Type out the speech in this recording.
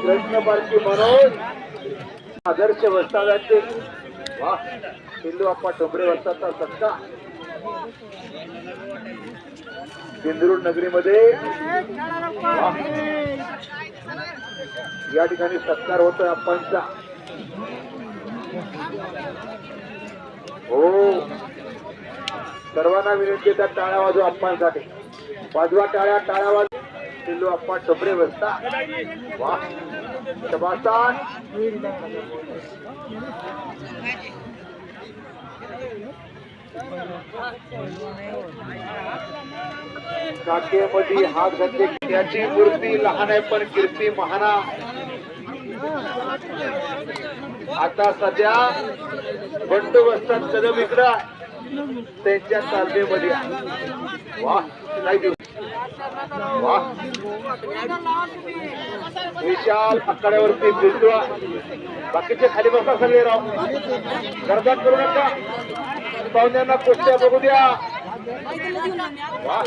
कृष्ण पारखी मनोज आदर्श वस्ताव्याचे वा सिंधू अप्पा डोंबरे वस्ताचा सत्ता सिंधुदुर्ग नगरीमध्ये या ठिकाणी सत्कार होतोय अप्पांचा। हो सर्वांना विनंती त्या टाळ्या वाजवा अप्पांसाठी वाजवा टाळ्या टाळ्या वाजवा सिंधू अप्पा डोंबरे वस्ता वा शबासात काकेमध्ये हात घातले त्याची मूर्ती लहान आहे पण कीर्ती महाना। आता सध्या बंडू वस्तात कदम इकडं त्यांच्या तालमीमध्ये वा काय वा विशाल आखाड्यावरती फिरतो बाकीचे खाली बसा सगळे राव गर्दात करू नका पाहुण्यांना कुस्त्या बघू द्या। वा